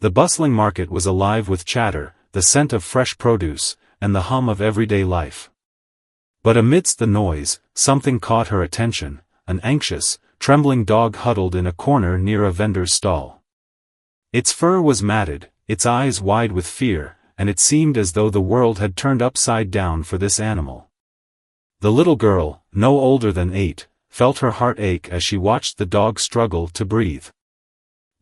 The bustling market was alive with chatter, the scent of fresh produce, and the hum of everyday life. But amidst the noise, something caught her attention, an anxious, trembling dog huddled in a corner near a vendor's stall. Its fur was matted, its eyes wide with fear, and it seemed as though the world had turned upside down for this animal. The little girl, no older than 8, felt her heart ache as she watched the dog struggle to breathe.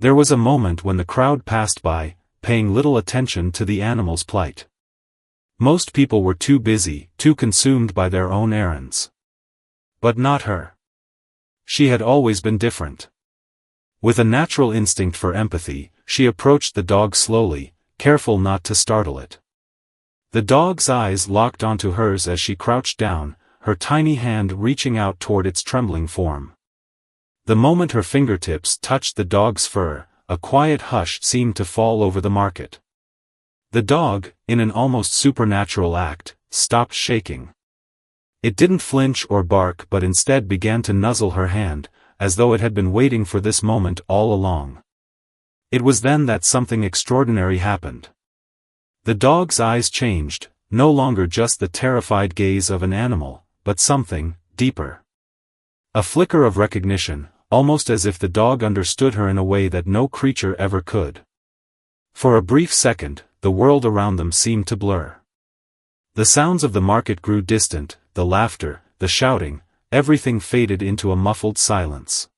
There was a moment when the crowd passed by, paying little attention to the animal's plight. Most people were too busy, too consumed by their own errands. But not her. She had always been different. With a natural instinct for empathy, she approached the dog slowly, careful not to startle it. The dog's eyes locked onto hers as she crouched down, her tiny hand reaching out toward its trembling form. The moment her fingertips touched the dog's fur, a quiet hush seemed to fall over the market. The dog, in an almost supernatural act, stopped shaking. It didn't flinch or bark but instead began to nuzzle her hand, as though it had been waiting for this moment all along. It was then that something extraordinary happened. The dog's eyes changed, no longer just the terrified gaze of an animal, but something deeper. A flicker of recognition, almost as if the dog understood her in a way that no creature ever could. For a brief second, the world around them seemed to blur. The sounds of the market grew distant, the laughter, the shouting, everything faded into a muffled silence.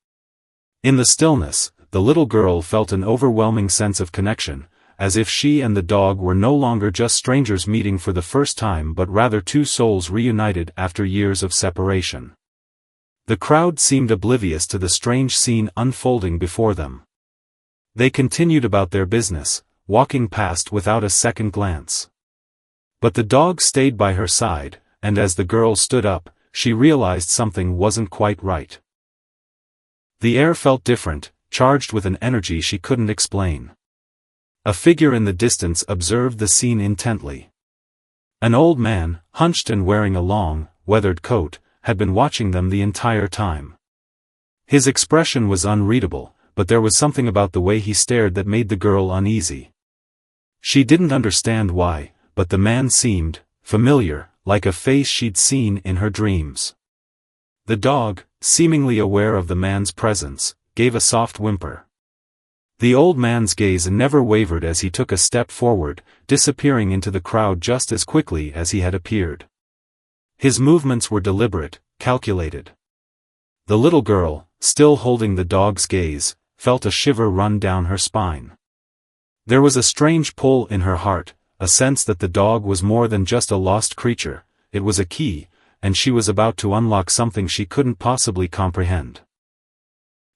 In the stillness, the little girl felt an overwhelming sense of connection, as if she and the dog were no longer just strangers meeting for the first time but rather two souls reunited after years of separation. The crowd seemed oblivious to the strange scene unfolding before them. They continued about their business, walking past without a second glance. But the dog stayed by her side, and as the girl stood up, she realized something wasn't quite right. The air felt different, charged with an energy she couldn't explain. A figure in the distance observed the scene intently. An old man, hunched and wearing a long, weathered coat, had been watching them the entire time. His expression was unreadable, but there was something about the way he stared that made the girl uneasy. She didn't understand why, but the man seemed familiar, like a face she'd seen in her dreams. The dog, seemingly aware of the man's presence, gave a soft whimper. The old man's gaze never wavered as he took a step forward, disappearing into the crowd just as quickly as he had appeared. His movements were deliberate, calculated. The little girl, still holding the dog's gaze, felt a shiver run down her spine. There was a strange pull in her heart, a sense that the dog was more than just a lost creature, it was a key, and she was about to unlock something she couldn't possibly comprehend.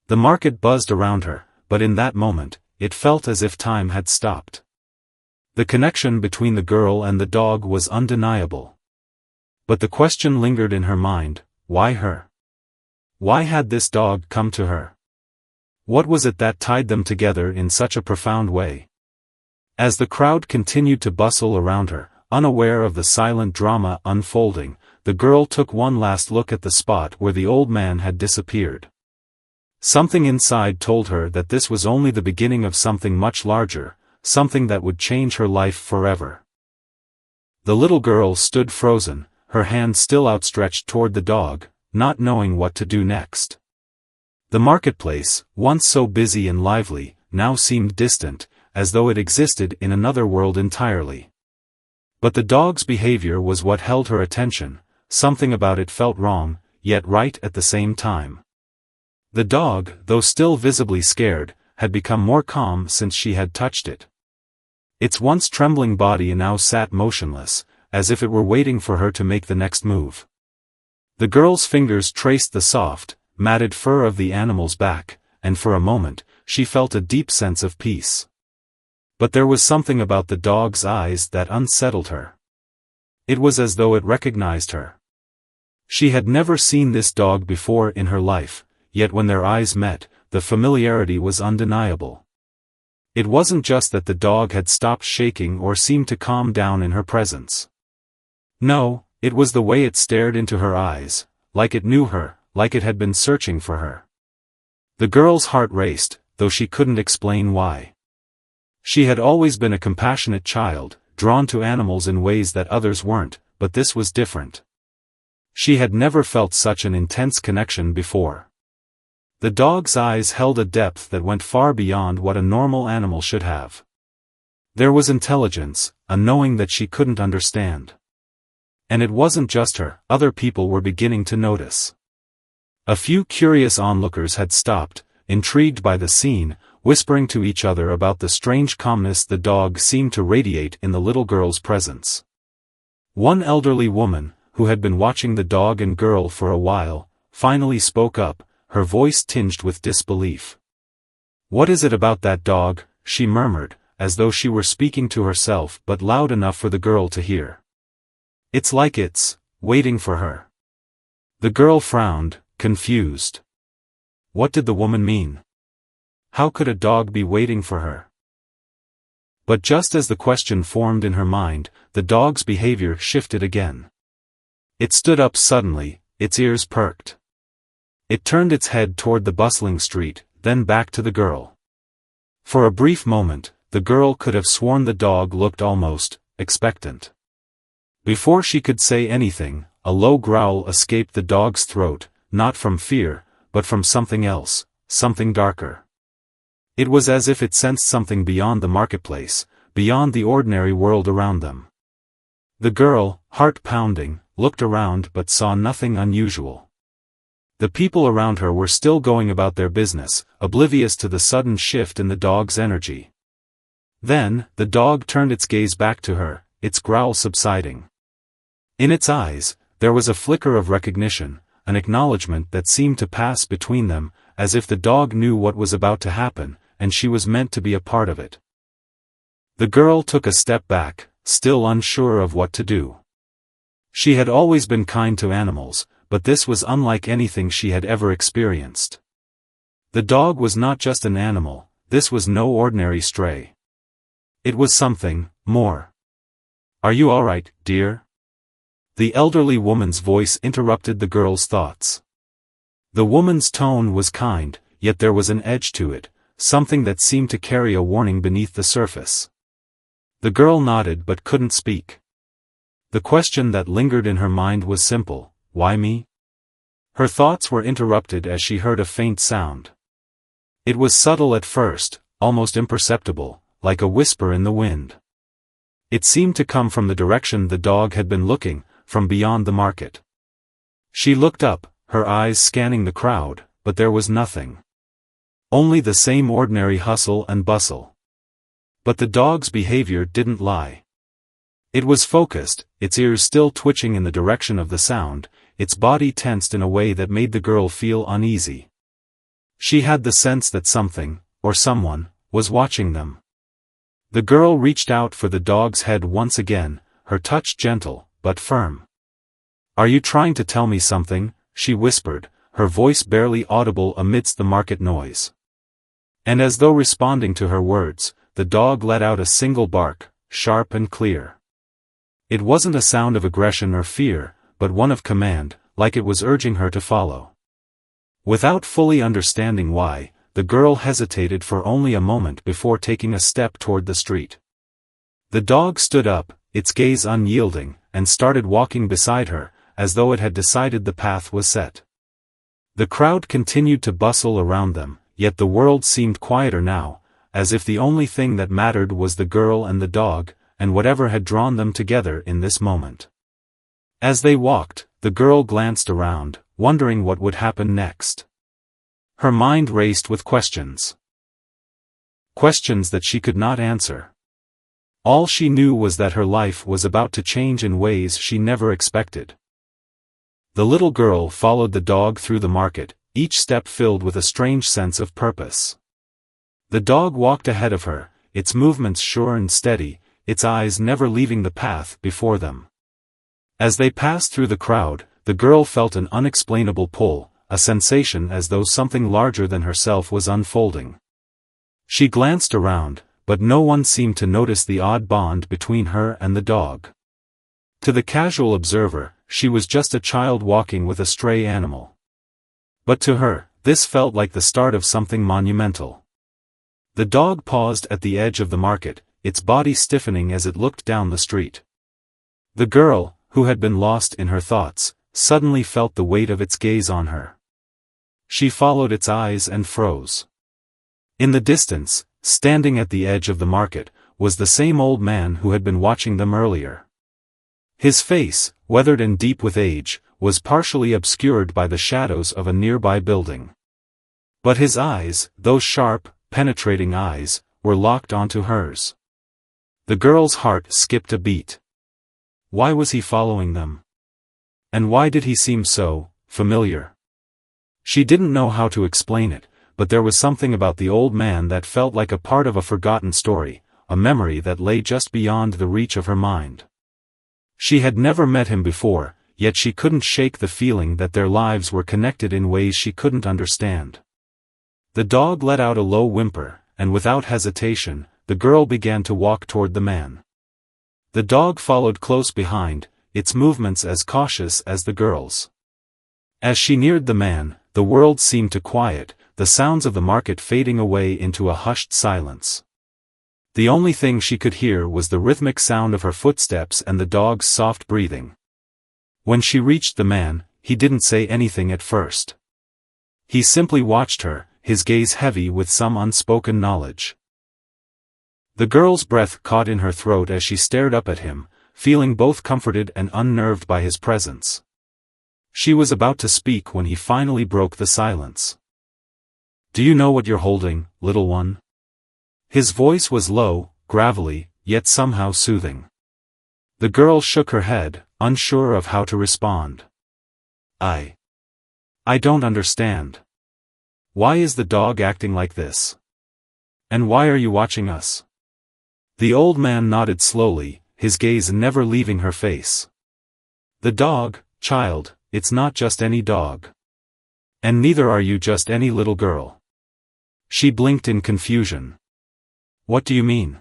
The market buzzed around her, but in that moment, it felt as if time had stopped. The connection between the girl and the dog was undeniable. But the question lingered in her mind, why her? Why had this dog come to her? What was it that tied them together in such a profound way? As the crowd continued to bustle around her, unaware of the silent drama unfolding, the girl took one last look at the spot where the old man had disappeared. Something inside told her that this was only the beginning of something much larger, something that would change her life forever. The little girl stood frozen, her hand still outstretched toward the dog, not knowing what to do next. The marketplace, once so busy and lively, now seemed distant, as though it existed in another world entirely. But the dog's behavior was what held her attention, something about it felt wrong, yet right at the same time. The dog, though still visibly scared, had become more calm since she had touched it. Its once trembling body now sat motionless, as if it were waiting for her to make the next move. The girl's fingers traced the soft, matted fur of the animal's back, and for a moment, she felt a deep sense of peace. But there was something about the dog's eyes that unsettled her. It was as though it recognized her. She had never seen this dog before in her life, yet when their eyes met, the familiarity was undeniable. It wasn't just that the dog had stopped shaking or seemed to calm down in her presence. No, it was the way it stared into her eyes, like it knew her, like it had been searching for her. The girl's heart raced, though she couldn't explain why. She had always been a compassionate child, drawn to animals in ways that others weren't, but this was different. She had never felt such an intense connection before. The dog's eyes held a depth that went far beyond what a normal animal should have. There was intelligence, a knowing that she couldn't understand. And it wasn't just her, other people were beginning to notice. A few curious onlookers had stopped, intrigued by the scene, whispering to each other about the strange calmness the dog seemed to radiate in the little girl's presence. One elderly woman, who had been watching the dog and girl for a while, finally spoke up, her voice tinged with disbelief. "What is it about that dog?" she murmured, as though she were speaking to herself but loud enough for the girl to hear. "It's like it's waiting for her." The girl frowned, confused. What did the woman mean? How could a dog be waiting for her? But just as the question formed in her mind, the dog's behavior shifted again. It stood up suddenly, its ears perked. It turned its head toward the bustling street, then back to the girl. For a brief moment, the girl could have sworn the dog looked almost expectant. Before she could say anything, a low growl escaped the dog's throat, not from fear, but from something else, something darker. It was as if it sensed something beyond the marketplace, beyond the ordinary world around them. The girl, heart pounding, looked around but saw nothing unusual. The people around her were still going about their business, oblivious to the sudden shift in the dog's energy. Then, the dog turned its gaze back to her, its growl subsiding. In its eyes, there was a flicker of recognition, an acknowledgement that seemed to pass between them, as if the dog knew what was about to happen, and she was meant to be a part of it. The girl took a step back, still unsure of what to do. She had always been kind to animals, but this was unlike anything she had ever experienced. The dog was not just an animal, this was no ordinary stray. It was something more. "Are you all right, dear?" The elderly woman's voice interrupted the girl's thoughts. The woman's tone was kind, yet there was an edge to it, something that seemed to carry a warning beneath the surface. The girl nodded but couldn't speak. The question that lingered in her mind was simple: why me? Her thoughts were interrupted as she heard a faint sound. It was subtle at first, almost imperceptible, like a whisper in the wind. It seemed to come from the direction the dog had been looking, from beyond the market. She looked up, her eyes scanning the crowd, but there was nothing. Only the same ordinary hustle and bustle. But the dog's behavior didn't lie. It was focused, its ears still twitching in the direction of the sound, its body tensed in a way that made the girl feel uneasy. She had the sense that something, or someone, was watching them. The girl reached out for the dog's head once again, her touch gentle, but firm. "Are you trying to tell me something?" she whispered, her voice barely audible amidst the market noise. And as though responding to her words, the dog let out a single bark, sharp and clear. It wasn't a sound of aggression or fear, but one of command, like it was urging her to follow. Without fully understanding why, the girl hesitated for only a moment before taking a step toward the street. The dog stood up, its gaze unyielding, and started walking beside her, as though it had decided the path was set. The crowd continued to bustle around them, yet the world seemed quieter now, as if the only thing that mattered was the girl and the dog, and whatever had drawn them together in this moment. As they walked, the girl glanced around, wondering what would happen next. Her mind raced with questions. Questions that she could not answer. All she knew was that her life was about to change in ways she never expected. The little girl followed the dog through the market, each step filled with a strange sense of purpose. The dog walked ahead of her, its movements sure and steady, its eyes never leaving the path before them. As they passed through the crowd, the girl felt an unexplainable pull, a sensation as though something larger than herself was unfolding. She glanced around, but no one seemed to notice the odd bond between her and the dog. To the casual observer, she was just a child walking with a stray animal. But to her, this felt like the start of something monumental. The dog paused at the edge of the market, its body stiffening as it looked down the street. The girl, who had been lost in her thoughts, suddenly felt the weight of its gaze on her. She followed its eyes and froze. In the distance, standing at the edge of the market, was the same old man who had been watching them earlier. His face, weathered and deep with age, was partially obscured by the shadows of a nearby building. But his eyes, those sharp, penetrating eyes, were locked onto hers. The girl's heart skipped a beat. Why was he following them? And why did he seem so familiar? She didn't know how to explain it, but there was something about the old man that felt like a part of a forgotten story, a memory that lay just beyond the reach of her mind. She had never met him before, yet she couldn't shake the feeling that their lives were connected in ways she couldn't understand. The dog let out a low whimper, and without hesitation, the girl began to walk toward the man. The dog followed close behind, its movements as cautious as the girl's. As she neared the man, the world seemed to quiet, the sounds of the market fading away into a hushed silence. The only thing she could hear was the rhythmic sound of her footsteps and the dog's soft breathing. When she reached the man, he didn't say anything at first. He simply watched her, his gaze heavy with some unspoken knowledge. The girl's breath caught in her throat as she stared up at him, feeling both comforted and unnerved by his presence. She was about to speak when he finally broke the silence. "Do you know what you're holding, little one?" His voice was low, gravelly, yet somehow soothing. The girl shook her head, unsure of how to respond. I don't understand. Why is the dog acting like this? And why are you watching us?" The old man nodded slowly, his gaze never leaving her face. "The dog, child, it's not just any dog. And neither are you just any little girl." She blinked in confusion. "What do you mean?"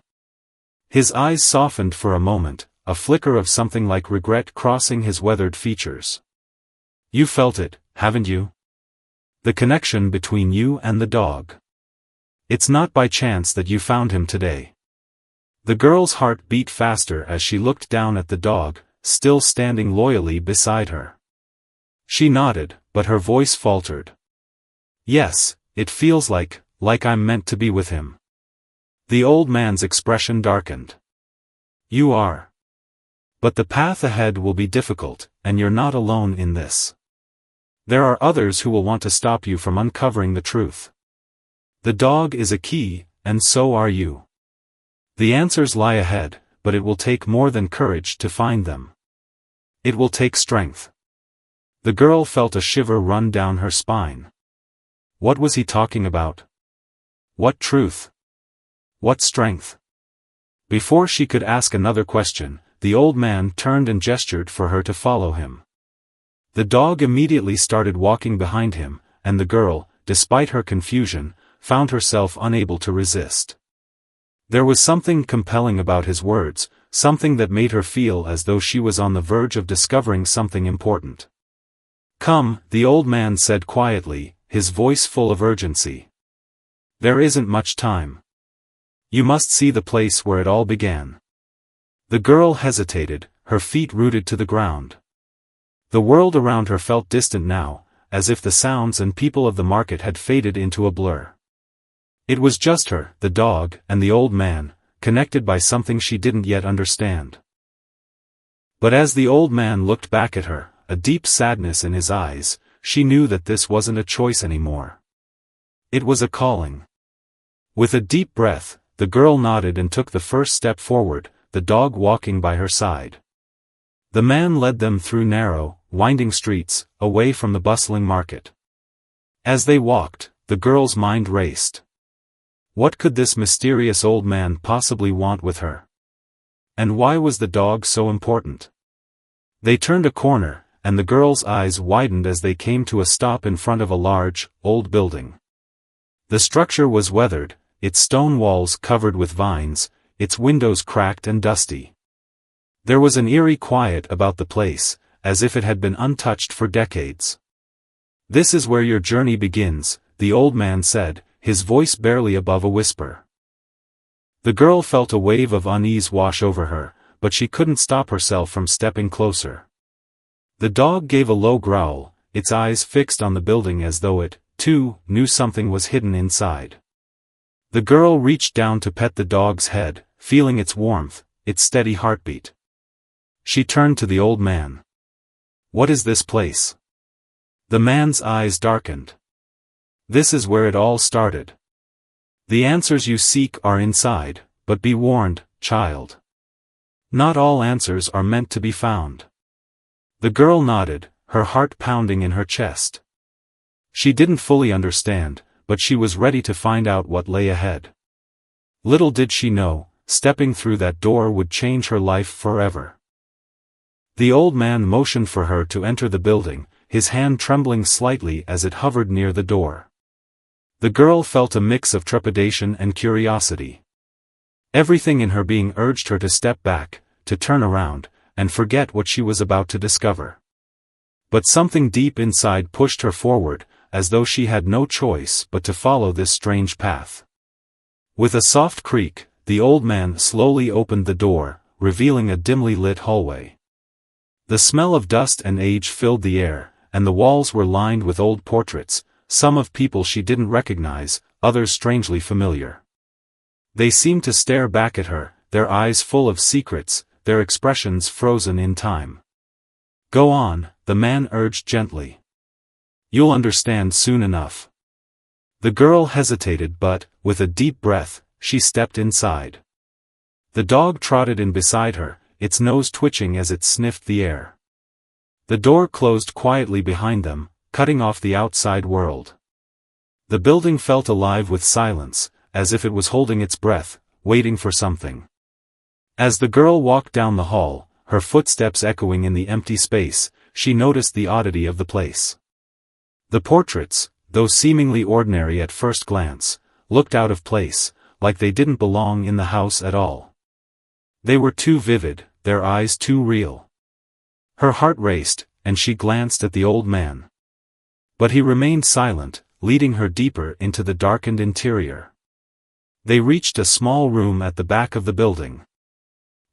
His eyes softened for a moment, a flicker of something like regret crossing his weathered features. "You felt it, haven't you? The connection between you and the dog. It's not by chance that you found him today." The girl's heart beat faster as she looked down at the dog, still standing loyally beside her. She nodded, but her voice faltered. "Yes, it feels like I'm meant to be with him." The old man's expression darkened. "You are. But the path ahead will be difficult, and you're not alone in this. There are others who will want to stop you from uncovering the truth. The dog is a key, and so are you. The answers lie ahead, but it will take more than courage to find them. It will take strength." The girl felt a shiver run down her spine. What was he talking about? What truth? What strength? Before she could ask another question, the old man turned and gestured for her to follow him. The dog immediately started walking behind him, and the girl, despite her confusion, found herself unable to resist. There was something compelling about his words, something that made her feel as though she was on the verge of discovering something important. "Come," the old man said quietly, his voice full of urgency. "There isn't much time. You must see the place where it all began." The girl hesitated, her feet rooted to the ground. The world around her felt distant now, as if the sounds and people of the market had faded into a blur. It was just her, the dog, and the old man, connected by something she didn't yet understand. But as the old man looked back at her, a deep sadness in his eyes, she knew that this wasn't a choice anymore. It was a calling. With a deep breath, the girl nodded and took the first step forward, the dog walking by her side. The man led them through narrow, winding streets, away from the bustling market. As they walked, the girl's mind raced. What could this mysterious old man possibly want with her? And why was the dog so important? They turned a corner, and the girl's eyes widened as they came to a stop in front of a large, old building. The structure was weathered, its stone walls covered with vines, its windows cracked and dusty. There was an eerie quiet about the place, as if it had been untouched for decades. "This is where your journey begins," the old man said, his voice barely above a whisper. The girl felt a wave of unease wash over her, but she couldn't stop herself from stepping closer. The dog gave a low growl, its eyes fixed on the building as though it, too, knew something was hidden inside. The girl reached down to pet the dog's head, feeling its warmth, its steady heartbeat. She turned to the old man. "What is this place?" The man's eyes darkened. "This is where it all started. The answers you seek are inside, but be warned, child. Not all answers are meant to be found." The girl nodded, her heart pounding in her chest. She didn't fully understand, but she was ready to find out what lay ahead. Little did she know, stepping through that door would change her life forever. The old man motioned for her to enter the building, his hand trembling slightly as it hovered near the door. The girl felt a mix of trepidation and curiosity. Everything in her being urged her to step back, to turn around, and forget what she was about to discover. But something deep inside pushed her forward, as though she had no choice but to follow this strange path. With a soft creak, the old man slowly opened the door, revealing a dimly lit hallway. The smell of dust and age filled the air, and the walls were lined with old portraits, some of people she didn't recognize, others strangely familiar. They seemed to stare back at her, their eyes full of secrets, their expressions frozen in time. "Go on," the man urged gently. "You'll understand soon enough." The girl hesitated but, with a deep breath, she stepped inside. The dog trotted in beside her, its nose twitching as it sniffed the air. The door closed quietly behind them, cutting off the outside world. The building felt alive with silence, as if it was holding its breath, waiting for something. As the girl walked down the hall, her footsteps echoing in the empty space, she noticed the oddity of the place. The portraits, though seemingly ordinary at first glance, looked out of place, like they didn't belong in the house at all. They were too vivid, their eyes too real. Her heart raced, and she glanced at the old man. But he remained silent, leading her deeper into the darkened interior. They reached a small room at the back of the building.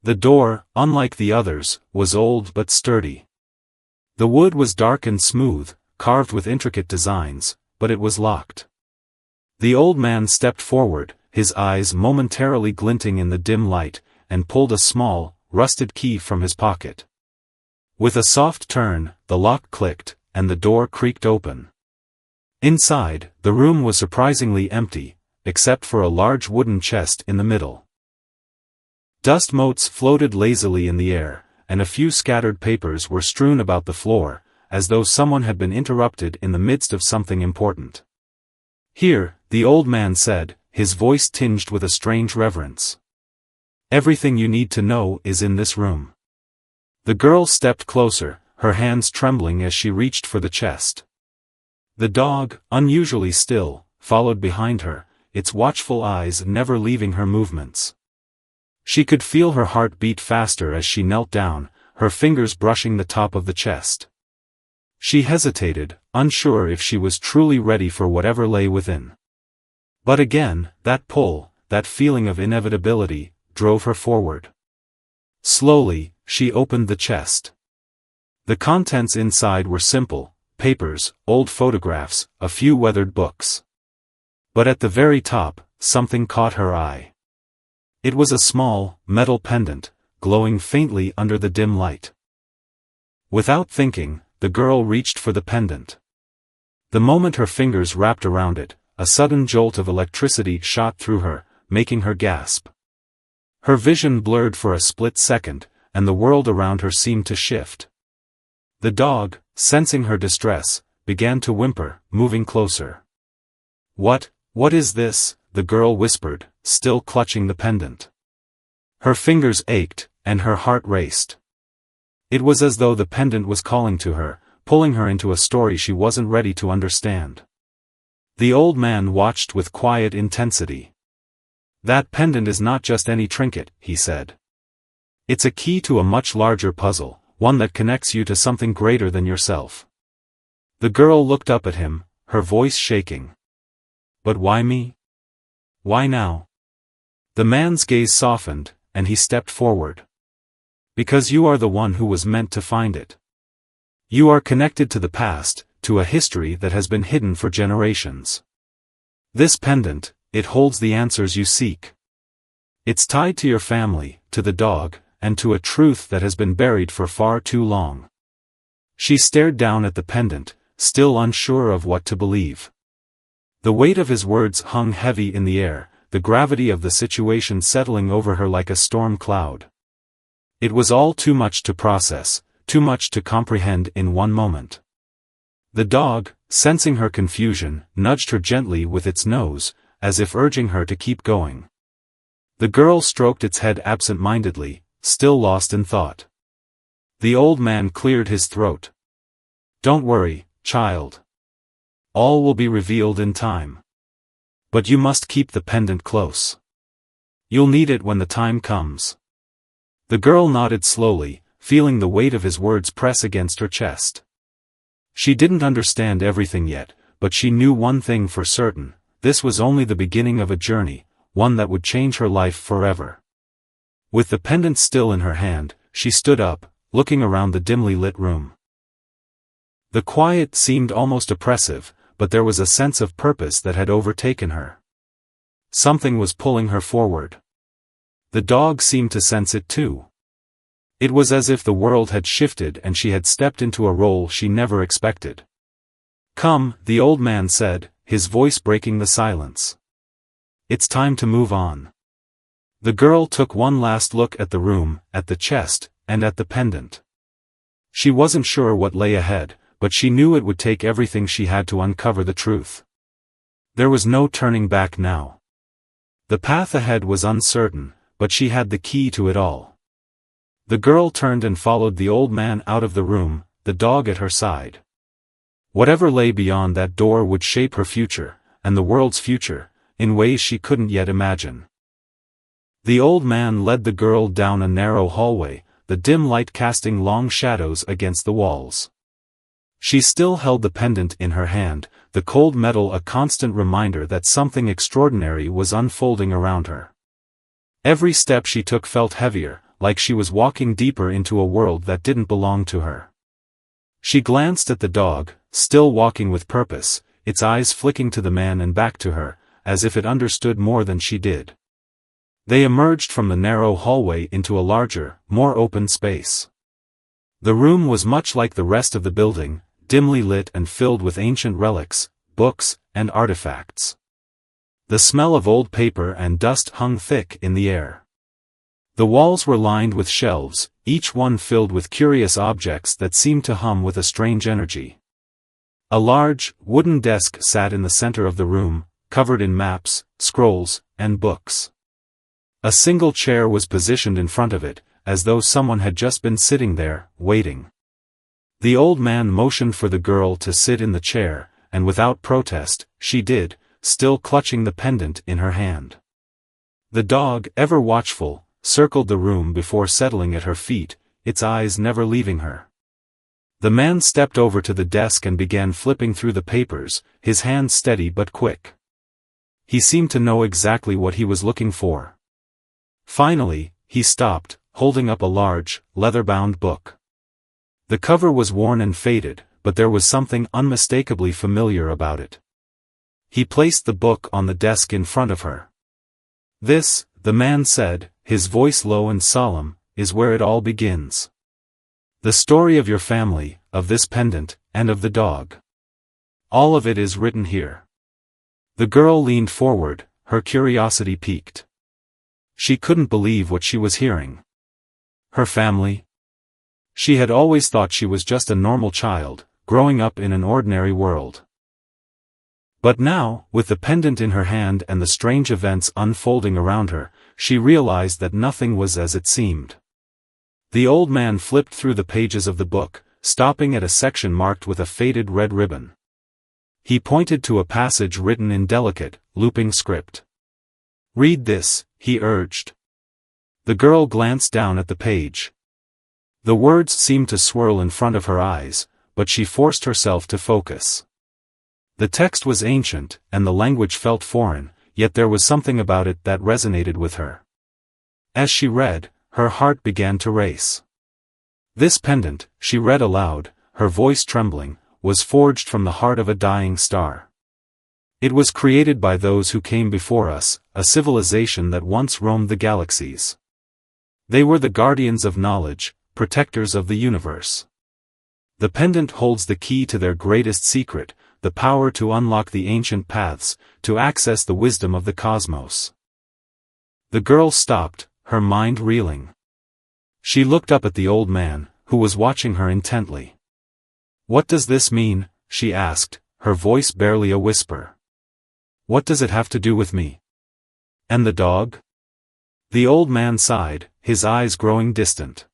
The door, unlike the others, was old but sturdy. The wood was dark and smooth, carved with intricate designs, but it was locked. The old man stepped forward, his eyes momentarily glinting in the dim light, and pulled a small, rusted key from his pocket. With a soft turn, the lock clicked, and the door creaked open. Inside, the room was surprisingly empty, except for a large wooden chest in the middle. Dust motes floated lazily in the air, and a few scattered papers were strewn about the floor, as though someone had been interrupted in the midst of something important. "Here," the old man said, his voice tinged with a strange reverence. "Everything you need to know is in this room." The girl stepped closer, her hands trembling as she reached for the chest. The dog, unusually still, followed behind her, its watchful eyes never leaving her movements. She could feel her heart beat faster as she knelt down, her fingers brushing the top of the chest. She hesitated, unsure if she was truly ready for whatever lay within. But again, that pull, that feeling of inevitability, drove her forward. Slowly, she opened the chest. The contents inside were simple: papers, old photographs, a few weathered books. But at the very top, something caught her eye. It was a small, metal pendant, glowing faintly under the dim light. Without thinking, the girl reached for the pendant. The moment her fingers wrapped around it, a sudden jolt of electricity shot through her, making her gasp. Her vision blurred for a split second, and the world around her seemed to shift. The dog, sensing her distress, began to whimper, moving closer. What is this?" the girl whispered, still clutching the pendant. Her fingers ached, and her heart raced. It was as though the pendant was calling to her, pulling her into a story she wasn't ready to understand. The old man watched with quiet intensity. "That pendant is not just any trinket," he said. "It's a key to a much larger puzzle, one that connects you to something greater than yourself." The girl looked up at him, her voice shaking. "But why me? Why now?" The man's gaze softened, and he stepped forward. Because you are the one who was meant to find it. You are connected to the past, to a history that has been hidden for generations. This pendant, it holds the answers you seek. It's tied to your family, to the dog, and to a truth that has been buried for far too long. She stared down at the pendant, still unsure of what to believe. The weight of his words hung heavy in the air, the gravity of the situation settling over her like a storm cloud. It was all too much to process, too much to comprehend in one moment. The dog, sensing her confusion, nudged her gently with its nose, as if urging her to keep going. The girl stroked its head absent-mindedly, still lost in thought. The old man cleared his throat. Don't worry, child. All will be revealed in time. But you must keep the pendant close. You'll need it when the time comes. The girl nodded slowly, feeling the weight of his words press against her chest. She didn't understand everything yet, but she knew one thing for certain: this was only the beginning of a journey, one that would change her life forever. With the pendant still in her hand, she stood up, looking around the dimly lit room. The quiet seemed almost oppressive, but there was a sense of purpose that had overtaken her. Something was pulling her forward. The dog seemed to sense it too. It was as if the world had shifted and she had stepped into a role she never expected. Come, the old man said, his voice breaking the silence. It's time to move on. The girl took one last look at the room, at the chest, and at the pendant. She wasn't sure what lay ahead, but she knew it would take everything she had to uncover the truth. There was no turning back now. The path ahead was uncertain, but she had the key to it all. The girl turned and followed the old man out of the room, the dog at her side. Whatever lay beyond that door would shape her future, and the world's future, in ways she couldn't yet imagine. The old man led the girl down a narrow hallway, the dim light casting long shadows against the walls. She still held the pendant in her hand, the cold metal a constant reminder that something extraordinary was unfolding around her. Every step she took felt heavier, like she was walking deeper into a world that didn't belong to her. She glanced at the dog, still walking with purpose, its eyes flicking to the man and back to her, as if it understood more than she did. They emerged from the narrow hallway into a larger, more open space. The room was much like the rest of the building, dimly lit and filled with ancient relics, books, and artifacts. The smell of old paper and dust hung thick in the air. The walls were lined with shelves, each one filled with curious objects that seemed to hum with a strange energy. A large, wooden desk sat in the center of the room, covered in maps, scrolls, and books. A single chair was positioned in front of it, as though someone had just been sitting there, waiting. The old man motioned for the girl to sit in the chair, and without protest, she did, still clutching the pendant in her hand. The dog, ever watchful, circled the room before settling at her feet, its eyes never leaving her. The man stepped over to the desk and began flipping through the papers, his hand steady but quick. He seemed to know exactly what he was looking for. Finally, he stopped, holding up a large, leather-bound book. The cover was worn and faded, but there was something unmistakably familiar about it. He placed the book on the desk in front of her. This, the man said, his voice low and solemn, is where it all begins. The story of your family, of this pendant, and of the dog. All of it is written here. The girl leaned forward, her curiosity piqued. She couldn't believe what she was hearing. Her family? She had always thought she was just a normal child, growing up in an ordinary world. But now, with the pendant in her hand and the strange events unfolding around her, she realized that nothing was as it seemed. The old man flipped through the pages of the book, stopping at a section marked with a faded red ribbon. He pointed to a passage written in delicate, looping script. "Read this," he urged. The girl glanced down at the page. The words seemed to swirl in front of her eyes, but she forced herself to focus. The text was ancient, and the language felt foreign, yet there was something about it that resonated with her. As she read, her heart began to race. This pendant, she read aloud, her voice trembling, was forged from the heart of a dying star. It was created by those who came before us, a civilization that once roamed the galaxies. They were the guardians of knowledge, protectors of the universe. The pendant holds the key to their greatest secret, the power to unlock the ancient paths, to access the wisdom of the cosmos. The girl stopped, her mind reeling. She looked up at the old man, who was watching her intently. "What does this mean?" she asked, her voice barely a whisper. "What does it have to do with me? And the dog?" The old man sighed, his eyes growing distant.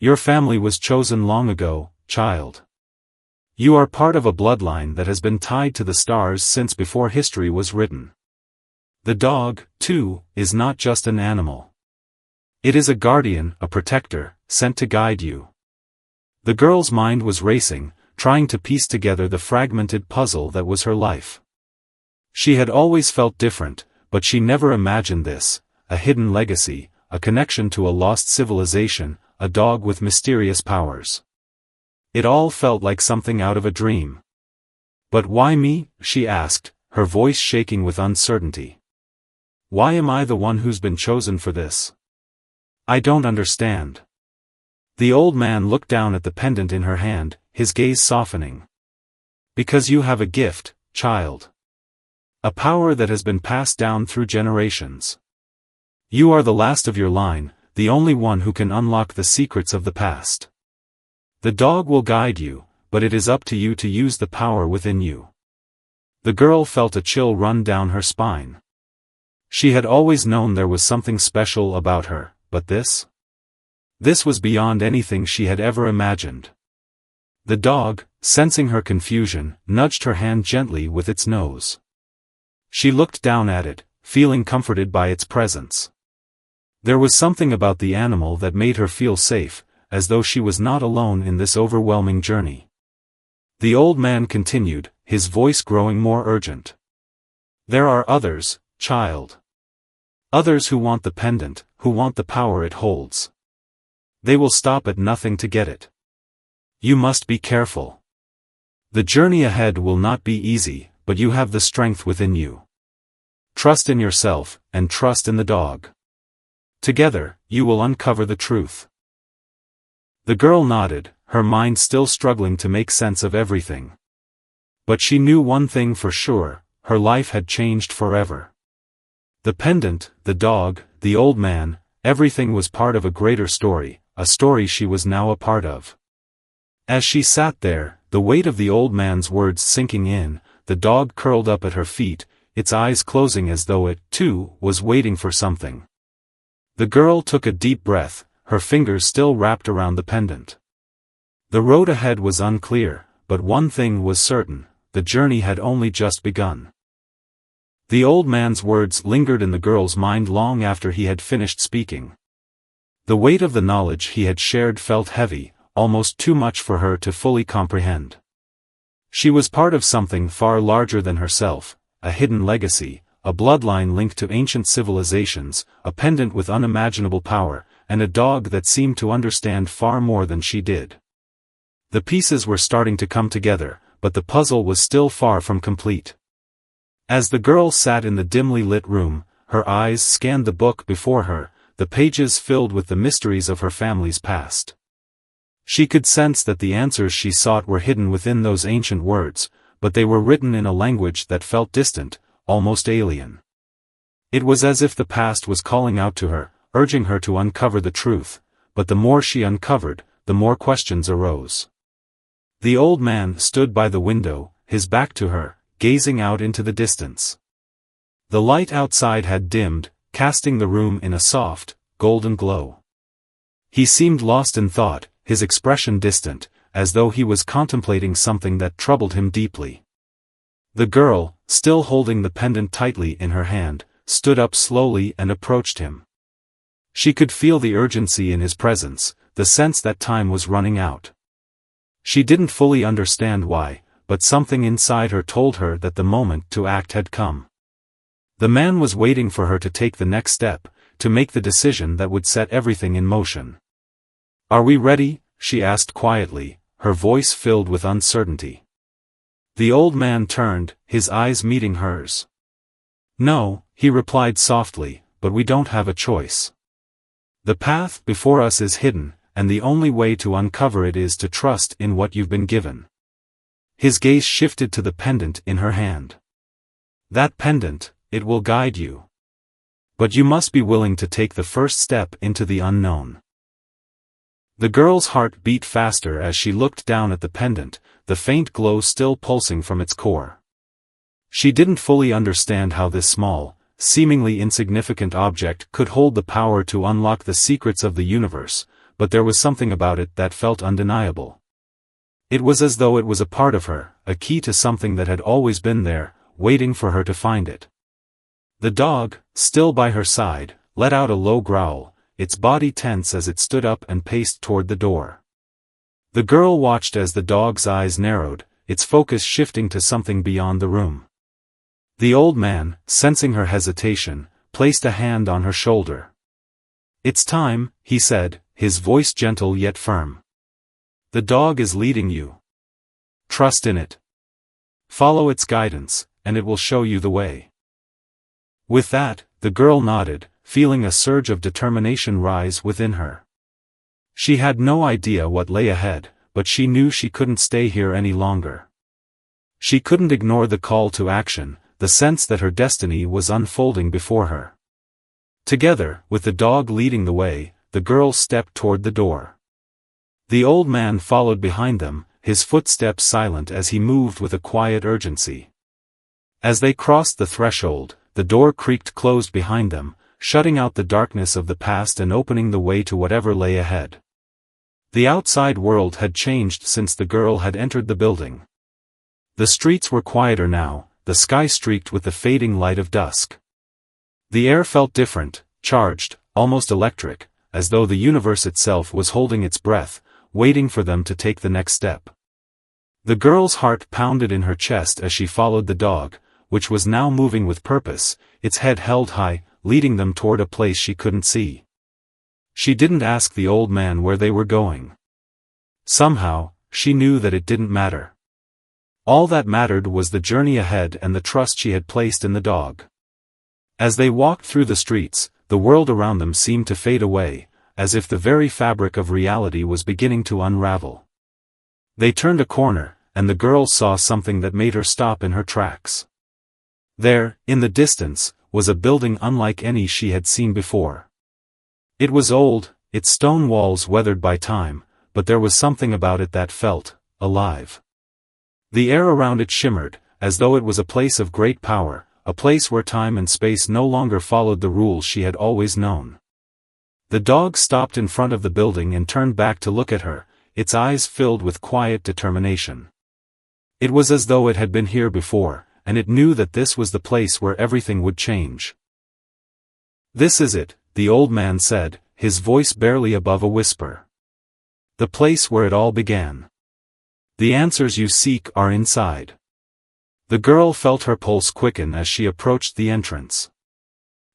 "Your family was chosen long ago, child. You are part of a bloodline that has been tied to the stars since before history was written. The dog, too, is not just an animal. It is a guardian, a protector, sent to guide you." The girl's mind was racing, trying to piece together the fragmented puzzle that was her life. She had always felt different, but she never imagined this, a hidden legacy, a connection to a lost civilization, a dog with mysterious powers. It all felt like something out of a dream. "But why me?" she asked, her voice shaking with uncertainty. "Why am I the one who's been chosen for this? I don't understand." The old man looked down at the pendant in her hand, his gaze softening. "Because you have a gift, child. A power that has been passed down through generations. You are the last of your line, the only one who can unlock the secrets of the past. The dog will guide you, but it is up to you to use the power within you." The girl felt a chill run down her spine. She had always known there was something special about her, but this? This was beyond anything she had ever imagined. The dog, sensing her confusion, nudged her hand gently with its nose. She looked down at it, feeling comforted by its presence. There was something about the animal that made her feel safe, as though she was not alone in this overwhelming journey. The old man continued, his voice growing more urgent. "There are others, child. Others who want the pendant, who want the power it holds. They will stop at nothing to get it. You must be careful. The journey ahead will not be easy, but you have the strength within you. Trust in yourself, and trust in the dog. Together, you will uncover the truth." The girl nodded, her mind still struggling to make sense of everything. But she knew one thing for sure, her life had changed forever. The pendant, the dog, the old man, everything was part of a greater story, a story she was now a part of. As she sat there, the weight of the old man's words sinking in, the dog curled up at her feet, its eyes closing as though it, too, was waiting for something. The girl took a deep breath, her fingers still wrapped around the pendant. The road ahead was unclear, but one thing was certain, the journey had only just begun. The old man's words lingered in the girl's mind long after he had finished speaking. The weight of the knowledge he had shared felt heavy, almost too much for her to fully comprehend. She was part of something far larger than herself, a hidden legacy, a bloodline linked to ancient civilizations, a pendant with unimaginable power, and a dog that seemed to understand far more than she did. The pieces were starting to come together, but the puzzle was still far from complete. As the girl sat in the dimly lit room, her eyes scanned the book before her, the pages filled with the mysteries of her family's past. She could sense that the answers she sought were hidden within those ancient words, but they were written in a language that felt distant, almost alien. It was as if the past was calling out to her, urging her to uncover the truth, but the more she uncovered, the more questions arose. The old man stood by the window, his back to her, gazing out into the distance. The light outside had dimmed, casting the room in a soft, golden glow. He seemed lost in thought, his expression distant, as though he was contemplating something that troubled him deeply. The girl, still holding the pendant tightly in her hand, stood up slowly and approached him. She could feel the urgency in his presence, the sense that time was running out. She didn't fully understand why, but something inside her told her that the moment to act had come. The man was waiting for her to take the next step, to make the decision that would set everything in motion. "Are we ready?" she asked quietly, her voice filled with uncertainty. The old man turned, his eyes meeting hers. "No," he replied softly, "but we don't have a choice. The path before us is hidden, and the only way to uncover it is to trust in what you've been given." His gaze shifted to the pendant in her hand. "That pendant, it will guide you. But you must be willing to take the first step into the unknown." The girl's heart beat faster as she looked down at the pendant, the faint glow still pulsing from its core. She didn't fully understand how this small, seemingly insignificant object could hold the power to unlock the secrets of the universe, but there was something about it that felt undeniable. It was as though it was a part of her, a key to something that had always been there, waiting for her to find it. The dog, still by her side, let out a low growl, its body tense as it stood up and paced toward the door. The girl watched as the dog's eyes narrowed, its focus shifting to something beyond the room. The old man, sensing her hesitation, placed a hand on her shoulder. "It's time," he said, his voice gentle yet firm. "The dog is leading you. Trust in it. Follow its guidance, and it will show you the way." With that, the girl nodded, feeling a surge of determination rise within her. She had no idea what lay ahead, but she knew she couldn't stay here any longer. She couldn't ignore the call to action, the sense that her destiny was unfolding before her. Together, with the dog leading the way, the girls stepped toward the door. The old man followed behind them, his footsteps silent as he moved with a quiet urgency. As they crossed the threshold, the door creaked closed behind them, shutting out the darkness of the past and opening the way to whatever lay ahead. The outside world had changed since the girl had entered the building. The streets were quieter now, the sky streaked with the fading light of dusk. The air felt different, charged, almost electric, as though the universe itself was holding its breath, waiting for them to take the next step. The girl's heart pounded in her chest as she followed the dog, which was now moving with purpose, its head held high, leading them toward a place she couldn't see. She didn't ask the old man where they were going. Somehow, she knew that it didn't matter. All that mattered was the journey ahead and the trust she had placed in the dog. As they walked through the streets, the world around them seemed to fade away, as if the very fabric of reality was beginning to unravel. They turned a corner, and the girl saw something that made her stop in her tracks. There, in the distance, was a building unlike any she had seen before. It was old, its stone walls weathered by time, but there was something about it that felt alive. The air around it shimmered, as though it was a place of great power, a place where time and space no longer followed the rules she had always known. The dog stopped in front of the building and turned back to look at her, its eyes filled with quiet determination. It was as though it had been here before, and it knew that this was the place where everything would change. "This is it," the old man said, his voice barely above a whisper. "The place where it all began. The answers you seek are inside." The girl felt her pulse quicken as she approached the entrance.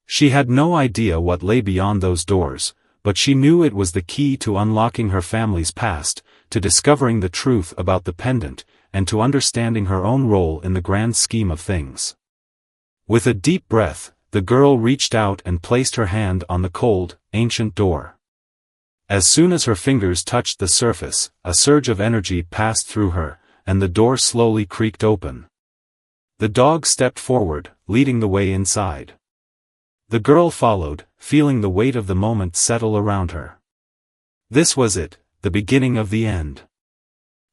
She had no idea what lay beyond those doors, but she knew it was the key to unlocking her family's past, to discovering the truth about the pendant, and to understanding her own role in the grand scheme of things. With a deep breath, the girl reached out and placed her hand on the cold, ancient door. As soon as her fingers touched the surface, a surge of energy passed through her, and the door slowly creaked open. The dog stepped forward, leading the way inside. The girl followed, feeling the weight of the moment settle around her. This was it, the beginning of the end.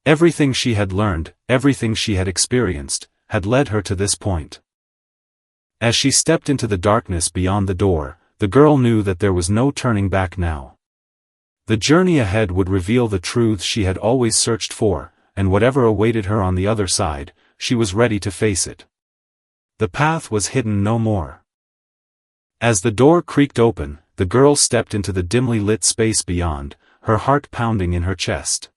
Everything she had learned, everything she had experienced, had led her to this point. As she stepped into the darkness beyond the door, the girl knew that there was no turning back now. The journey ahead would reveal the truths she had always searched for, and whatever awaited her on the other side, she was ready to face it. The path was hidden no more. As the door creaked open, the girl stepped into the dimly lit space beyond, her heart pounding in her chest.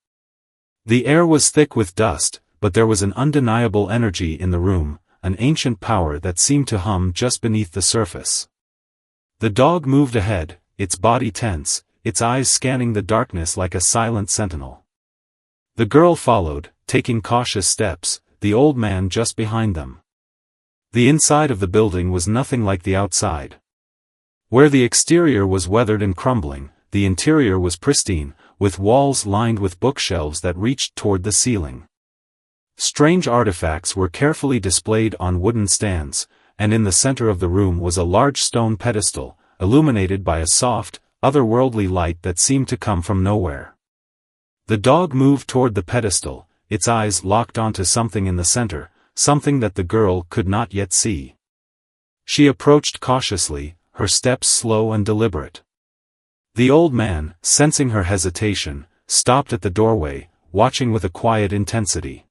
The air was thick with dust, but there was an undeniable energy in the room, an ancient power that seemed to hum just beneath the surface. The dog moved ahead, its body tense, its eyes scanning the darkness like a silent sentinel. The girl followed, taking cautious steps, the old man just behind them. The inside of the building was nothing like the outside. Where the exterior was weathered and crumbling, the interior was pristine, with walls lined with bookshelves that reached toward the ceiling. Strange artifacts were carefully displayed on wooden stands, and in the center of the room was a large stone pedestal, illuminated by a soft, otherworldly light that seemed to come from nowhere. The dog moved toward the pedestal, its eyes locked onto something in the center, something that the girl could not yet see. She approached cautiously, her steps slow and deliberate. The old man, sensing her hesitation, stopped at the doorway, watching with a quiet intensity.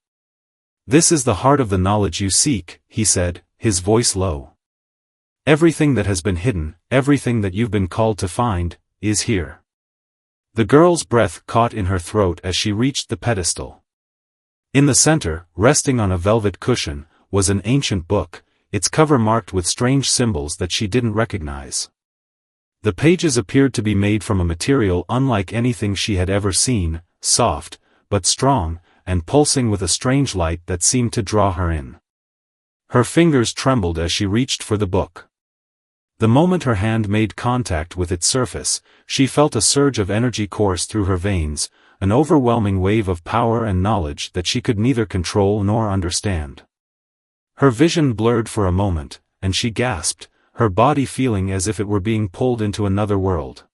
"This is the heart of the knowledge you seek," he said, his voice low. "Everything that has been hidden, everything that you've been called to find, is here." The girl's breath caught in her throat as she reached the pedestal. In the center, resting on a velvet cushion, was an ancient book, its cover marked with strange symbols that she didn't recognize. The pages appeared to be made from a material unlike anything she had ever seen, soft, but strong, and pulsing with a strange light that seemed to draw her in. Her fingers trembled as she reached for the book. The moment her hand made contact with its surface, she felt a surge of energy course through her veins, an overwhelming wave of power and knowledge that she could neither control nor understand. Her vision blurred for a moment, and she gasped, her body feeling as if it were being pulled into another world.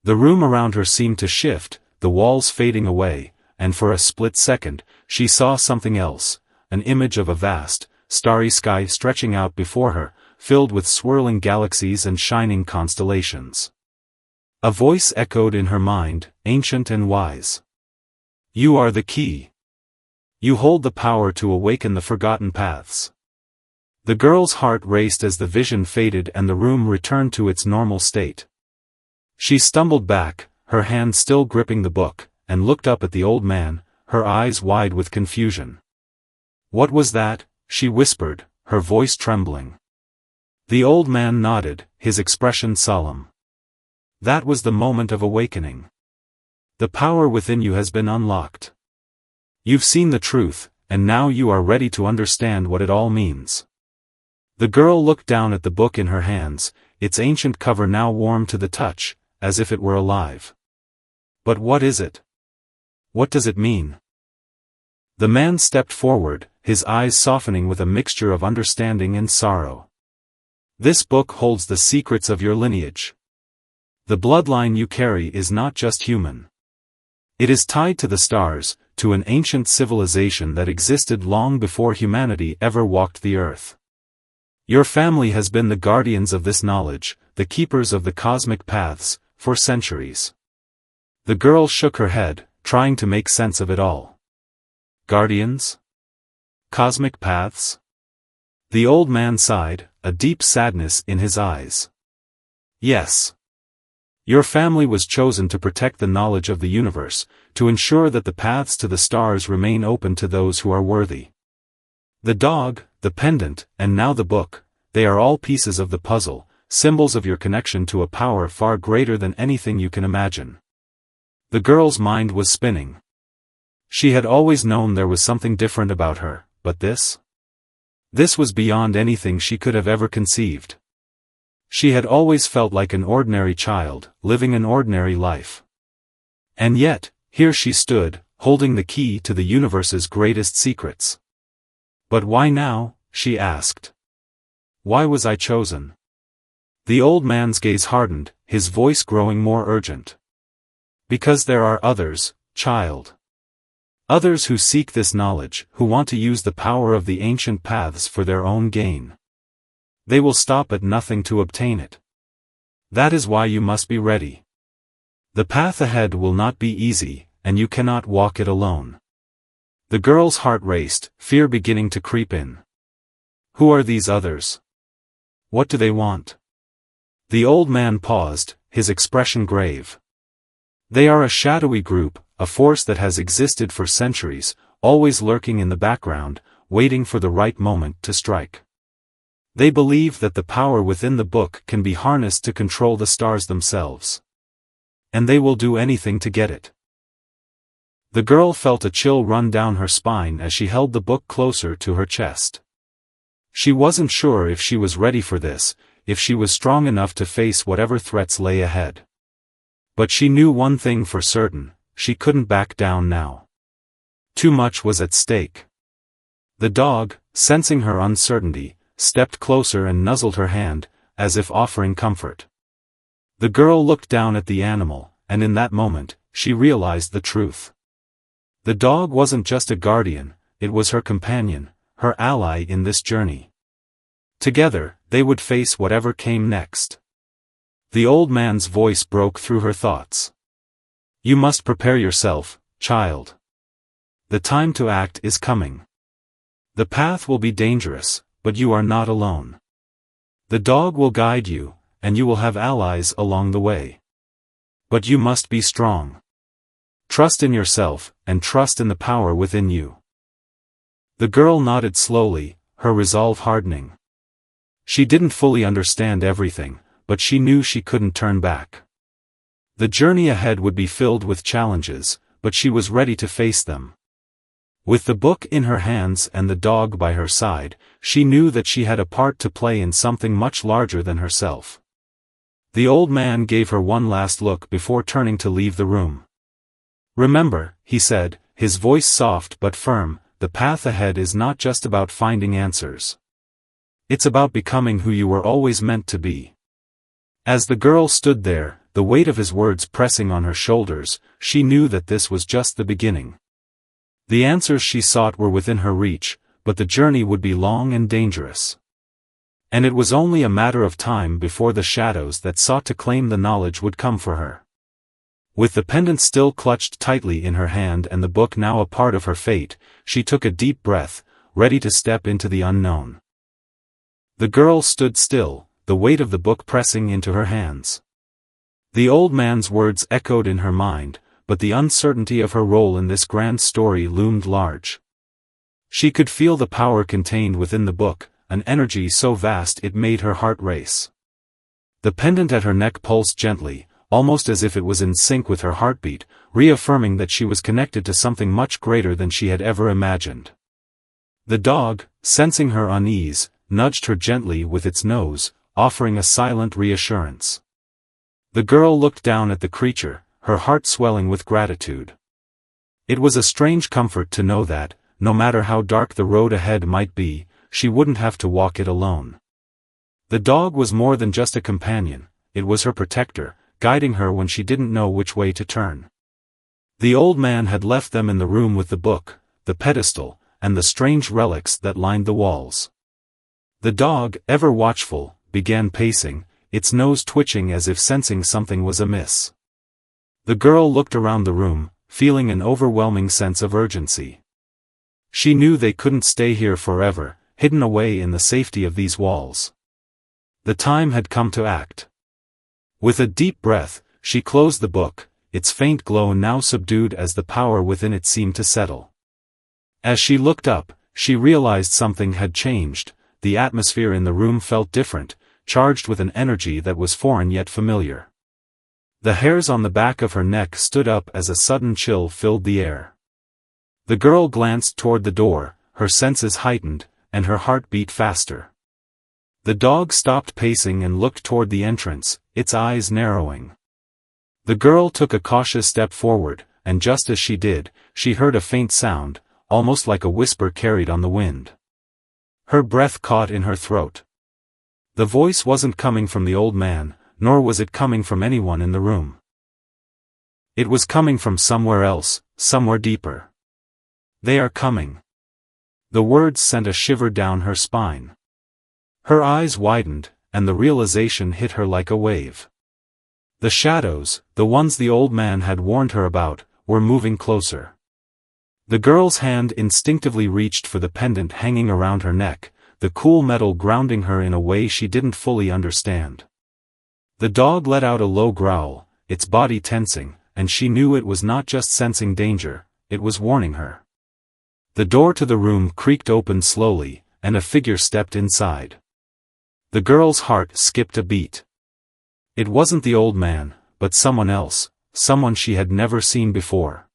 The room around her seemed to shift, the walls fading away, and for a split second, she saw something else, an image of a vast, starry sky stretching out before her, filled with swirling galaxies and shining constellations. A voice echoed in her mind, ancient and wise. "You are the key. You hold the power to awaken the forgotten paths." The girl's heart raced as the vision faded and the room returned to its normal state. She stumbled back, her hand still gripping the book, and looked up at the old man, her eyes wide with confusion. "What was that?" she whispered, her voice trembling. The old man nodded, his expression solemn. "That was the moment of awakening. The power within you has been unlocked. You've seen the truth, and now you are ready to understand what it all means." The girl looked down at the book in her hands, its ancient cover now warm to the touch, as if it were alive. "But what is it? What does it mean?" The man stepped forward, his eyes softening with a mixture of understanding and sorrow. "This book holds the secrets of your lineage. The bloodline you carry is not just human. It is tied to the stars, to an ancient civilization that existed long before humanity ever walked the earth. Your family has been the guardians of this knowledge, the keepers of the cosmic paths, for centuries." The girl shook her head, trying to make sense of it all. "Guardians? Cosmic paths?" The old man sighed, a deep sadness in his eyes. "Yes. Your family was chosen to protect the knowledge of the universe, to ensure that the paths to the stars remain open to those who are worthy. The dog, the pendant, and now the book, they are all pieces of the puzzle, symbols of your connection to a power far greater than anything you can imagine." The girl's mind was spinning. She had always known there was something different about her, but this? This was beyond anything she could have ever conceived. She had always felt like an ordinary child, living an ordinary life. And yet, here she stood, holding the key to the universe's greatest secrets. "But why now?" she asked. "Why was I chosen?" The old man's gaze hardened, his voice growing more urgent. "Because there are others, child. Others who seek this knowledge, who want to use the power of the ancient paths for their own gain. They will stop at nothing to obtain it. That is why you must be ready. The path ahead will not be easy, and you cannot walk it alone." The girl's heart raced, fear beginning to creep in. Who are these others? What do they want? The old man paused, his expression grave. They are a shadowy group, a force that has existed for centuries, always lurking in the background, waiting for the right moment to strike. They believe that the power within the book can be harnessed to control the stars themselves. And they will do anything to get it. The girl felt a chill run down her spine as she held the book closer to her chest. She wasn't sure if she was ready for this, if she was strong enough to face whatever threats lay ahead. But she knew one thing for certain: she couldn't back down now. Too much was at stake. The dog, sensing her uncertainty, stepped closer and nuzzled her hand, as if offering comfort. The girl looked down at the animal, and in that moment, she realized the truth. The dog wasn't just a guardian, it was her companion, her ally in this journey. Together, they would face whatever came next. The old man's voice broke through her thoughts. "You must prepare yourself, child. The time to act is coming. The path will be dangerous, but you are not alone. The dog will guide you, and you will have allies along the way. But you must be strong. Trust in yourself, and trust in the power within you." The girl nodded slowly, her resolve hardening. She didn't fully understand everything, but she knew she couldn't turn back. The journey ahead would be filled with challenges, but she was ready to face them. With the book in her hands and the dog by her side, she knew that she had a part to play in something much larger than herself. The old man gave her one last look before turning to leave the room. "Remember," he said, his voice soft but firm, "the path ahead is not just about finding answers. It's about becoming who you were always meant to be." As the girl stood there, the weight of his words pressing on her shoulders, she knew that this was just the beginning. The answers she sought were within her reach, but the journey would be long and dangerous. And it was only a matter of time before the shadows that sought to claim the knowledge would come for her. With the pendant still clutched tightly in her hand and the book now a part of her fate, she took a deep breath, ready to step into the unknown. The girl stood still, the weight of the book pressing into her hands. The old man's words echoed in her mind, but the uncertainty of her role in this grand story loomed large. She could feel the power contained within the book, an energy so vast it made her heart race. The pendant at her neck pulsed gently, almost as if it was in sync with her heartbeat, reaffirming that she was connected to something much greater than she had ever imagined. The dog, sensing her unease, nudged her gently with its nose, offering a silent reassurance. The girl looked down at the creature, her heart swelling with gratitude. It was a strange comfort to know that, no matter how dark the road ahead might be, she wouldn't have to walk it alone. The dog was more than just a companion, it was her protector, guiding her when she didn't know which way to turn. The old man had left them in the room with the book, the pedestal, and the strange relics that lined the walls. The dog, ever watchful, began pacing, its nose twitching as if sensing something was amiss. The girl looked around the room, feeling an overwhelming sense of urgency. She knew they couldn't stay here forever, hidden away in the safety of these walls. The time had come to act. With a deep breath, she closed the book, its faint glow now subdued as the power within it seemed to settle. As she looked up, she realized something had changed. The atmosphere in the room felt different, charged with an energy that was foreign yet familiar. The hairs on the back of her neck stood up as a sudden chill filled the air. The girl glanced toward the door, her senses heightened, and her heart beat faster. The dog stopped pacing and looked toward the entrance, its eyes narrowing. The girl took a cautious step forward, and just as she did, she heard a faint sound, almost like a whisper carried on the wind. Her breath caught in her throat. The voice wasn't coming from the old man, nor was it coming from anyone in the room. It was coming from somewhere else, somewhere deeper. "They are coming." The words sent a shiver down her spine. Her eyes widened, and the realization hit her like a wave. The shadows, the ones the old man had warned her about, were moving closer. The girl's hand instinctively reached for the pendant hanging around her neck, the cool metal grounding her in a way she didn't fully understand. The dog let out a low growl, its body tensing, and she knew it was not just sensing danger, it was warning her. The door to the room creaked open slowly, and a figure stepped inside. The girl's heart skipped a beat. It wasn't the old man, but someone else, someone she had never seen before.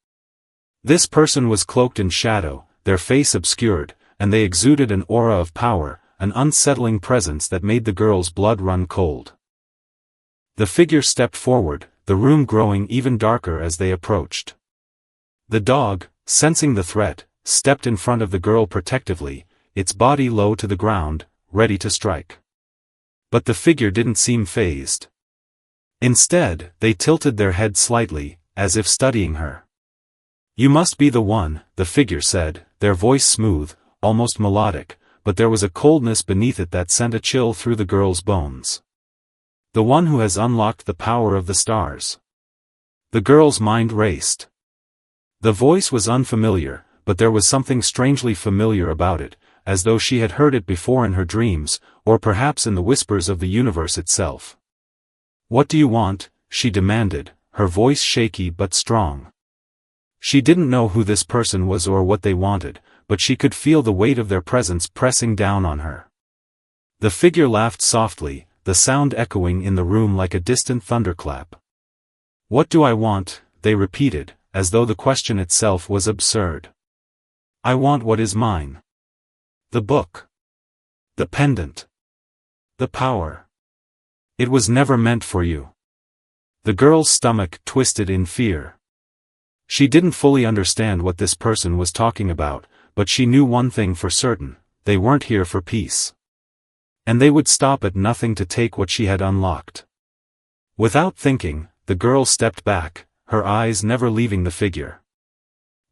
This person was cloaked in shadow, their face obscured, and they exuded an aura of power, an unsettling presence that made the girl's blood run cold. The figure stepped forward, the room growing even darker as they approached. The dog, sensing the threat, stepped in front of the girl protectively, its body low to the ground, ready to strike. But the figure didn't seem fazed. Instead, they tilted their head slightly, as if studying her. "You must be the one," the figure said, their voice smooth, almost melodic, but there was a coldness beneath it that sent a chill through the girl's bones. "The one who has unlocked the power of the stars." The girl's mind raced. The voice was unfamiliar, but there was something strangely familiar about it, as though she had heard it before in her dreams, or perhaps in the whispers of the universe itself. "What do you want?" she demanded, her voice shaky but strong. She didn't know who this person was or what they wanted, but she could feel the weight of their presence pressing down on her. The figure laughed softly, the sound echoing in the room like a distant thunderclap. "What do I want?" they repeated, as though the question itself was absurd. "I want what is mine. The book. The pendant. The power. It was never meant for you." The girl's stomach twisted in fear. She didn't fully understand what this person was talking about, but she knew one thing for certain: they weren't here for peace. And they would stop at nothing to take what she had unlocked. Without thinking, the girl stepped back, her eyes never leaving the figure.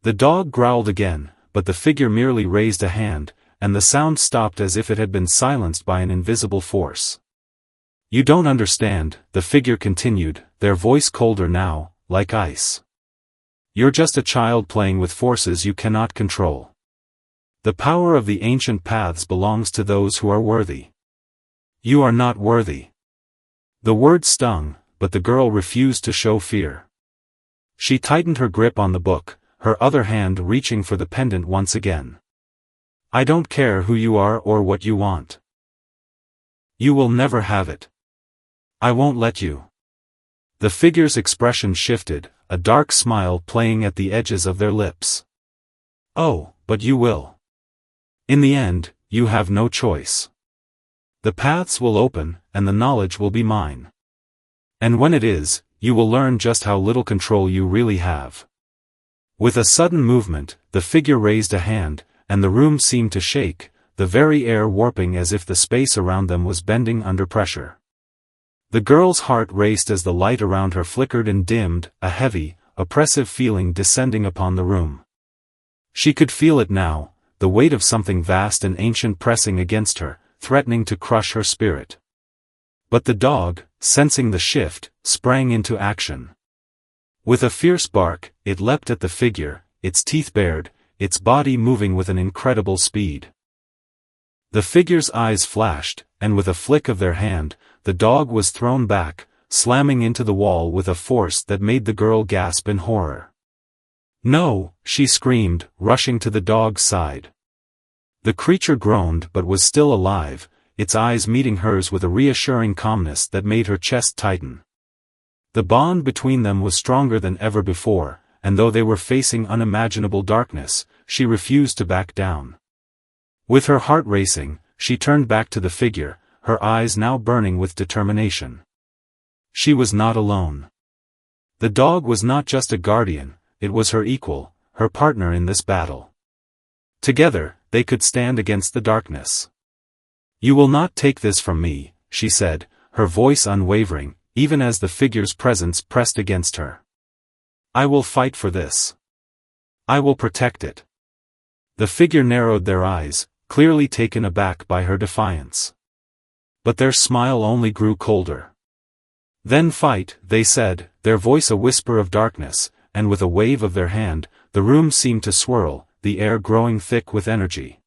The dog growled again, but the figure merely raised a hand, and the sound stopped as if it had been silenced by an invisible force. "You don't understand," the figure continued, their voice colder now, like ice. "You're just a child playing with forces you cannot control. The power of the ancient paths belongs to those who are worthy. You are not worthy." The word stung, but the girl refused to show fear. She tightened her grip on the book, her other hand reaching for the pendant once again. "I don't care who you are or what you want. You will never have it. I won't let you." The figure's expression shifted, a dark smile playing at the edges of their lips. "Oh, but you will. In the end, you have no choice. The paths will open, and the knowledge will be mine. And when it is, you will learn just how little control you really have." With a sudden movement, the figure raised a hand, and the room seemed to shake, the very air warping as if the space around them was bending under pressure. The girl's heart raced as the light around her flickered and dimmed, a heavy, oppressive feeling descending upon the room. She could feel it now, the weight of something vast and ancient pressing against her, threatening to crush her spirit. But the dog, sensing the shift, sprang into action. With a fierce bark, it leapt at the figure, its teeth bared, its body moving with an incredible speed. The figure's eyes flashed, and with a flick of their hand, the dog was thrown back, slamming into the wall with a force that made the girl gasp in horror. "No!" she screamed, rushing to the dog's side. The creature groaned but was still alive, its eyes meeting hers with a reassuring calmness that made her chest tighten. The bond between them was stronger than ever before, and though they were facing unimaginable darkness, she refused to back down. With her heart racing, she turned back to the figure, her eyes now burning with determination. She was not alone. The dog was not just a guardian, it was her equal, her partner in this battle. Together, they could stand against the darkness. "You will not take this from me," she said, her voice unwavering, even as the figure's presence pressed against her. "I will fight for this. I will protect it." The figure narrowed their eyes, clearly taken aback by her defiance. But their smile only grew colder. "Then fight," they said, their voice a whisper of darkness, and with a wave of their hand, the room seemed to swirl, the air growing thick with energy.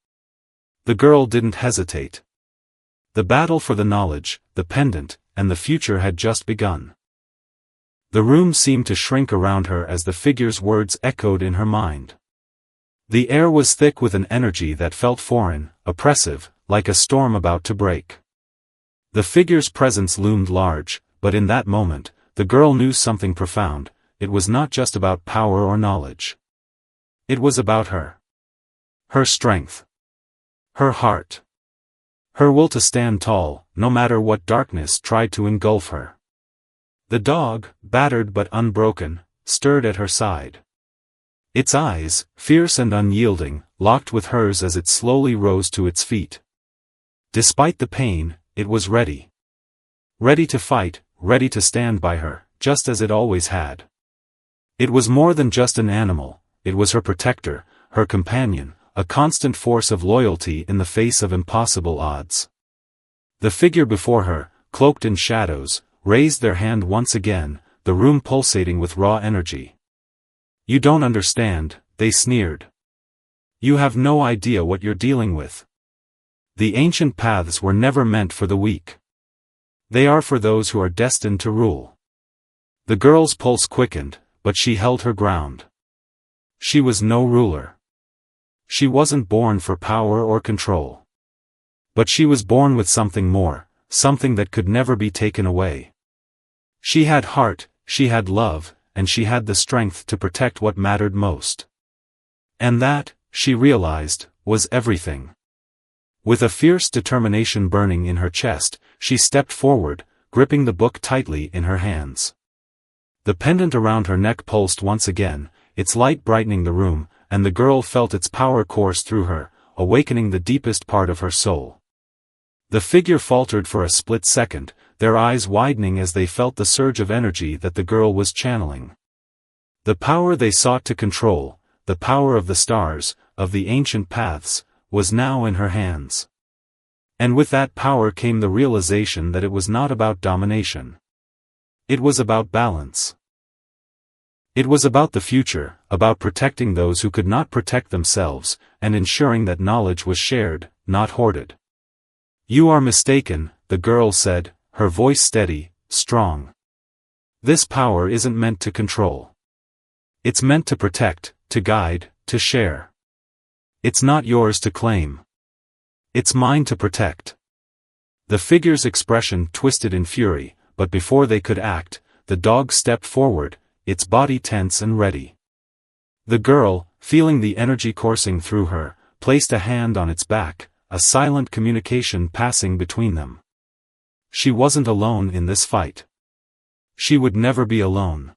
The girl didn't hesitate. The battle for the knowledge, the pendant, and the future had just begun. The room seemed to shrink around her as the figure's words echoed in her mind. The air was thick with an energy that felt foreign, oppressive, like a storm about to break. The figure's presence loomed large, but in that moment, the girl knew something profound. It was not just about power or knowledge. It was about her. Her strength. Her heart. Her will to stand tall, no matter what darkness tried to engulf her. The dog, battered but unbroken, stirred at her side. Its eyes, fierce and unyielding, locked with hers as it slowly rose to its feet. Despite the pain, it was ready. Ready to fight, ready to stand by her, just as it always had. It was more than just an animal, it was her protector, her companion, a constant force of loyalty in the face of impossible odds. The figure before her, cloaked in shadows, raised their hand once again, the room pulsating with raw energy. "You don't understand," they sneered. "You have no idea what you're dealing with. The ancient paths were never meant for the weak. They are for those who are destined to rule." The girl's pulse quickened, but she held her ground. She was no ruler. She wasn't born for power or control. But she was born with something more, something that could never be taken away. She had heart, she had love, and she had the strength to protect what mattered most. And that, she realized, was everything. With a fierce determination burning in her chest, she stepped forward, gripping the book tightly in her hands. The pendant around her neck pulsed once again, its light brightening the room, and the girl felt its power course through her, awakening the deepest part of her soul. The figure faltered for a split second, their eyes widening as they felt the surge of energy that the girl was channeling. The power they sought to control, the power of the stars, of the ancient paths, was now in her hands. And with that power came the realization that it was not about domination. It was about balance. It was about the future, about protecting those who could not protect themselves, and ensuring that knowledge was shared, not hoarded. "You are mistaken," the girl said, her voice steady, strong. "This power isn't meant to control. It's meant to protect, to guide, to share. It's not yours to claim. It's mine to protect." The figure's expression twisted in fury, but before they could act, the dog stepped forward, its body tense and ready. The girl, feeling the energy coursing through her, placed a hand on its back, a silent communication passing between them. She wasn't alone in this fight. She would never be alone.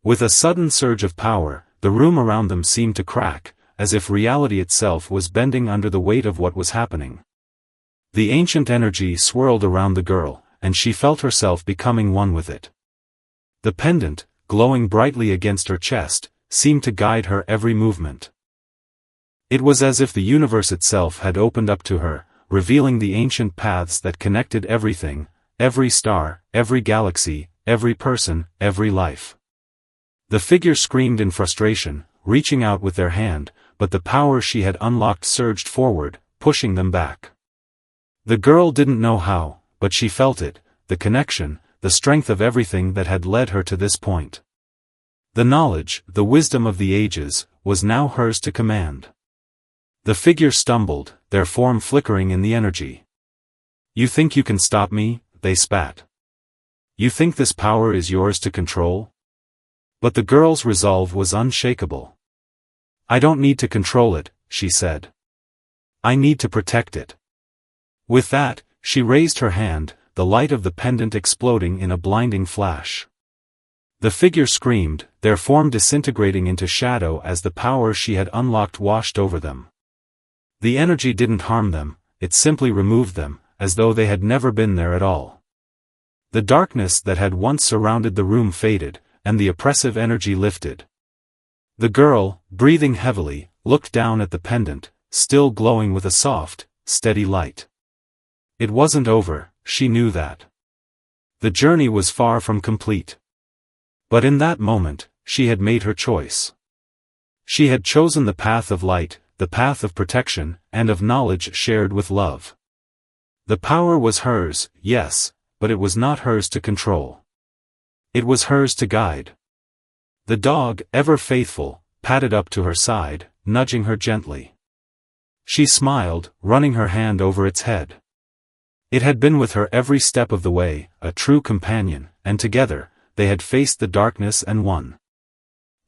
With a sudden surge of power, the room around them seemed to crack, as if reality itself was bending under the weight of what was happening. The ancient energy swirled around the girl, and she felt herself becoming one with it. The pendant, glowing brightly against her chest, seemed to guide her every movement. It was as if the universe itself had opened up to her, revealing the ancient paths that connected everything, every star, every galaxy, every person, every life. The figure screamed in frustration, reaching out with their hand, but the power she had unlocked surged forward, pushing them back. The girl didn't know how, but she felt it, the connection, the strength of everything that had led her to this point. The knowledge, the wisdom of the ages, was now hers to command. The figure stumbled, their form flickering in the energy. "You think you can stop me?" they spat. "You think this power is yours to control?" But the girl's resolve was unshakable. "I don't need to control it," she said. "I need to protect it." With that, she raised her hand, the light of the pendant exploding in a blinding flash. The figure screamed, their form disintegrating into shadow as the power she had unlocked washed over them. The energy didn't harm them, it simply removed them, as though they had never been there at all. The darkness that had once surrounded the room faded, and the oppressive energy lifted. The girl, breathing heavily, looked down at the pendant, still glowing with a soft, steady light. It wasn't over, she knew that. The journey was far from complete. But in that moment, she had made her choice. She had chosen the path of light, the path of protection, and of knowledge shared with love. The power was hers, yes, but it was not hers to control. It was hers to guide. The dog, ever faithful, padded up to her side, nudging her gently. She smiled, running her hand over its head. It had been with her every step of the way, a true companion, and together, they had faced the darkness and won.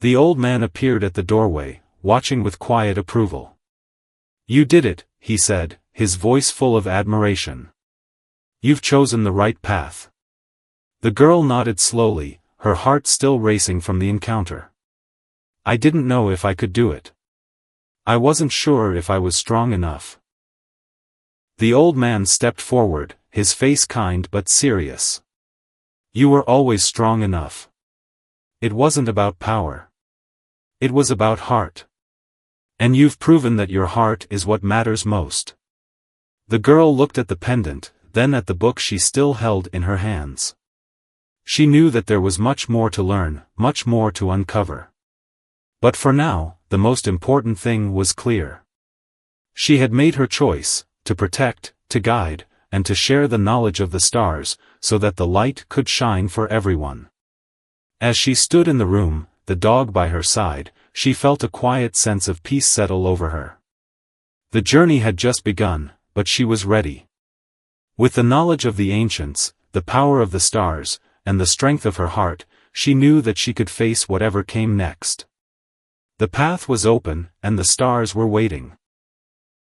The old man appeared at the doorway, watching with quiet approval. "You did it," he said, his voice full of admiration. "You've chosen the right path." The girl nodded slowly, her heart still racing from the encounter. "I didn't know if I could do it. I wasn't sure if I was strong enough." The old man stepped forward, his face kind but serious. "You were always strong enough. It wasn't about power. It was about heart. And you've proven that your heart is what matters most." The girl looked at the pendant, then at the book she still held in her hands. She knew that there was much more to learn, much more to uncover. But for now, the most important thing was clear. She had made her choice, to protect, to guide, and to share the knowledge of the stars, so that the light could shine for everyone. As she stood in the room, the dog by her side, she felt a quiet sense of peace settle over her. The journey had just begun, but she was ready. With the knowledge of the ancients, the power of the stars, and the strength of her heart, she knew that she could face whatever came next. The path was open, and the stars were waiting.